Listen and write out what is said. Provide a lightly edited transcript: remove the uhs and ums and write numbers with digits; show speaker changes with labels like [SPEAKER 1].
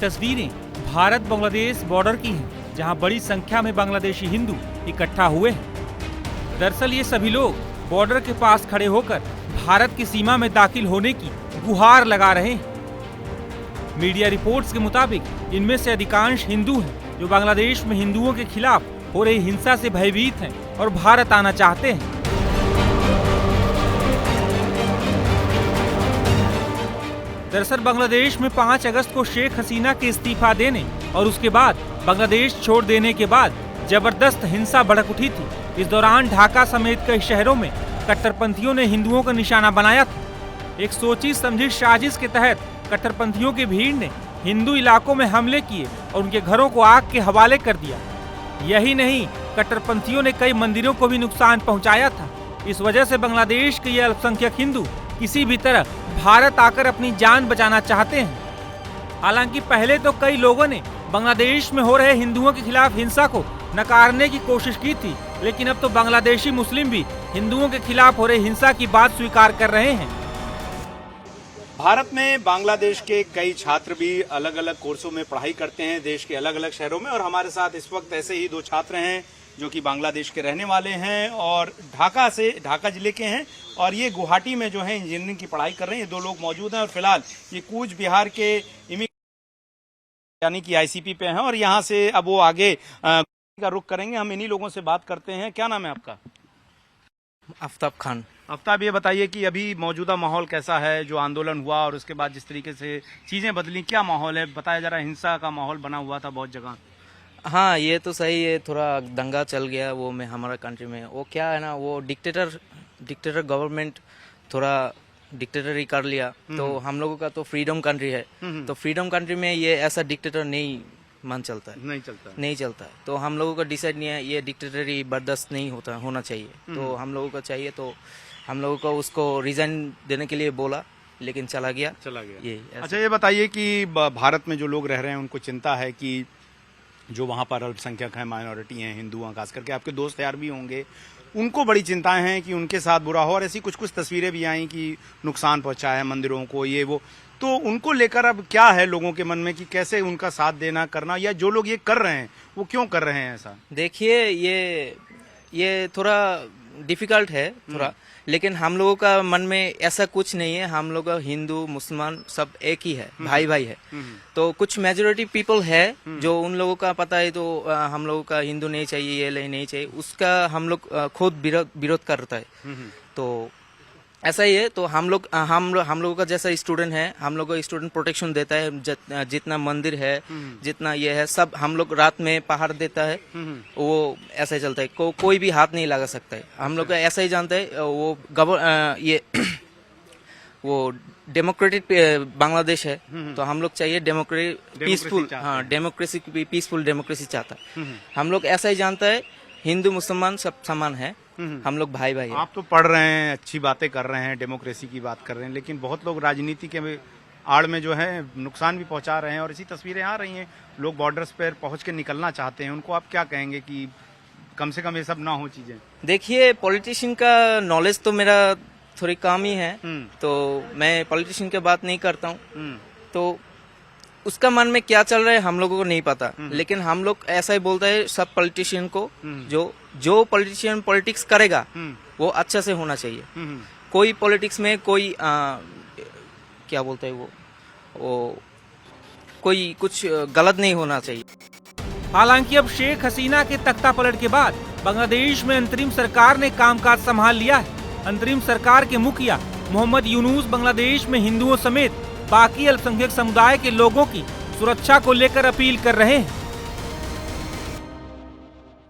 [SPEAKER 1] तस्वीरें भारत बांग्लादेश बॉर्डर की हैं, जहां बड़ी संख्या में बांग्लादेशी हिंदू इकट्ठा हुए हैं। दरअसल ये सभी लोग बॉर्डर के पास खड़े होकर भारत की सीमा में दाखिल होने की गुहार लगा रहे हैं। मीडिया रिपोर्ट्स के मुताबिक इनमें से अधिकांश हिंदू हैं जो बांग्लादेश में हिंदुओं के खिलाफ हो रही हिंसा से भयभीत हैं और भारत आना चाहते हैं। दरअसल बांग्लादेश में 5 अगस्त को शेख हसीना के इस्तीफा देने और उसके बाद बांग्लादेश छोड़ देने के बाद जबरदस्त हिंसा भड़क उठी थी। इस दौरान ढाका समेत कई शहरों में कट्टरपंथियों ने हिंदुओं का निशाना बनाया था। एक सोची समझी साजिश के तहत कट्टरपंथियों की भीड़ ने हिंदू इलाकों में हमले किए और उनके घरों को आग के हवाले कर दिया। यही नहीं, कट्टरपंथियों ने कई मंदिरों को भी नुकसान पहुंचाया था। इस वजह से बांग्लादेश के ये अल्पसंख्यक हिंदू किसी भी तरह भारत आकर अपनी जान बचाना चाहते हैं। हालांकि पहले तो कई लोगों ने बांग्लादेश में हो रहे हिंदुओं के खिलाफ हिंसा को नकारने की कोशिश की थी, लेकिन अब तो बांग्लादेशी मुस्लिम भी हिंदुओं के खिलाफ हो रही हिंसा की बात स्वीकार कर रहे हैं।
[SPEAKER 2] भारत में बांग्लादेश के कई छात्र भी अलग अलग कोर्सों में पढ़ाई करते हैं देश के अलग अलग शहरों में, और हमारे साथ इस वक्त ऐसे ही 2 छात्र हैं जो कि बांग्लादेश के रहने वाले हैं और ढाका जिले के हैं, और ये गुवाहाटी में जो है इंजीनियरिंग की पढ़ाई कर रहे हैं। ये 2 लोग मौजूद हैं और फिलहाल ये कूच बिहार के यानी कि आईसीपी पे हैं, और यहाँ से अब वो आगे का रुख करेंगे। हम इन्हीं लोगों से बात करते हैं। क्या नाम है आपका?
[SPEAKER 3] आफ्ताब खान।
[SPEAKER 2] आफ्ताब, ये बताइए कि अभी मौजूदा माहौल कैसा है, जो आंदोलन हुआ और उसके बाद जिस तरीके से चीजें बदली, क्या माहौल है? बताया जा रहा है हिंसा का माहौल बना हुआ था बहुत जगह।
[SPEAKER 3] हाँ, ये तो सही है, थोड़ा दंगा चल गया वो में हमारा कंट्री में। वो क्या है ना, वो डिक्टेटर गवर्नमेंट थोड़ा डिक्टेटरी कर लिया, तो हम लोगों का तो फ्रीडम कंट्री है, तो फ्रीडम कंट्री में ये ऐसा डिक्टेटर नहीं नहीं चलता है। तो हम लोगों का डिसाइड नहीं है, ये डिक्टेटरी बर्दाश्त नहीं होना चाहिए। तो हम लोगों का चाहिए, तो हम लोगों को उसको रिजाइन देने के लिए बोला, लेकिन चला गया ये।
[SPEAKER 2] अच्छा, ये बताइए कि भारत में जो लोग रह रहे हैं उनको चिंता है कि जो वहाँ पर अल्पसंख्यक हैं, माइनॉरिटी हैं, हिंदू हैं, खास करके आपके दोस्त यार भी होंगे, उनको बड़ी चिंताएं हैं कि उनके साथ बुरा हो, और ऐसी कुछ तस्वीरें भी आई कि नुकसान पहुंचा है मंदिरों को, ये वो। तो उनको लेकर अब क्या है लोगों के मन में कि कैसे उनका साथ देना करना, या जो लोग ये कर रहे हैं वो क्यों कर रहे हैं ऐसा?
[SPEAKER 3] देखिए, ये थोड़ा डिफिकल्ट है थोड़ा, लेकिन हम लोगों का मन में ऐसा कुछ नहीं है। हम लोग हिंदू मुसलमान सब एक ही है, भाई भाई है। तो कुछ मेजोरिटी पीपल है जो उन लोगों का पता है, तो हम लोगों का हिंदू नहीं चाहिए, ये नहीं चाहिए, उसका हम लोग खुद विरोध करता है। तो ऐसा ही है। तो हम लोगों का जैसा स्टूडेंट है, हम लोग को स्टूडेंट प्रोटेक्शन देता है, जितना मंदिर है, जितना ये है, सब हम लोग रात में पहाड़ देता है, वो ऐसा ही चलता है। कोई भी हाथ नहीं लगा सकता है। हम लोग ऐसा ही जानते हैं, वो डेमोक्रेटिक बांग्लादेश है, तो हम लोग चाहिए पीसफुल डेमोक्रेसी चाहता है। हम लोग ऐसा ही जानता है, हिंदू मुसलमान सब समान है, हम लोग भाई भाई।
[SPEAKER 2] आप तो पढ़ रहे हैं, अच्छी बातें कर रहे हैं, डेमोक्रेसी की बात कर रहे हैं, लेकिन बहुत लोग राजनीति के आड़ में जो है नुकसान भी पहुंचा रहे हैं, और ऐसी तस्वीरें आ रही हैं। लोग बॉर्डर्स पर पहुंच के निकलना चाहते हैं, उनको आप क्या कहेंगे कि कम से कम ये सब ना हो चीजें?
[SPEAKER 3] देखिए, पॉलिटिशियन का नॉलेज तो मेरा थोड़ी कम ही है, तो मैं पॉलिटिशियन की बात नहीं करता हूँ। तो उसका मन में क्या चल रहा है हम लोगों को नहीं पता, लेकिन हम लोग ऐसा ही बोलते हैं सब पॉलिटिशियन को, जो पॉलिटिशियन पॉलिटिक्स करेगा वो अच्छा से होना चाहिए। कोई पॉलिटिक्स में कोई क्या बोलते हैं वो कोई कुछ गलत नहीं होना चाहिए।
[SPEAKER 1] हालांकि अब शेख हसीना के तख्ता पलट के बाद बांग्लादेश में अंतरिम सरकार ने कामकाज संभाल लिया है। अंतरिम सरकार के मुखिया मोहम्मद यूनुस बांग्लादेश में हिंदुओं समेत बाकी अल्पसंख्यक समुदाय के लोगों की सुरक्षा को लेकर अपील कर रहे हैं।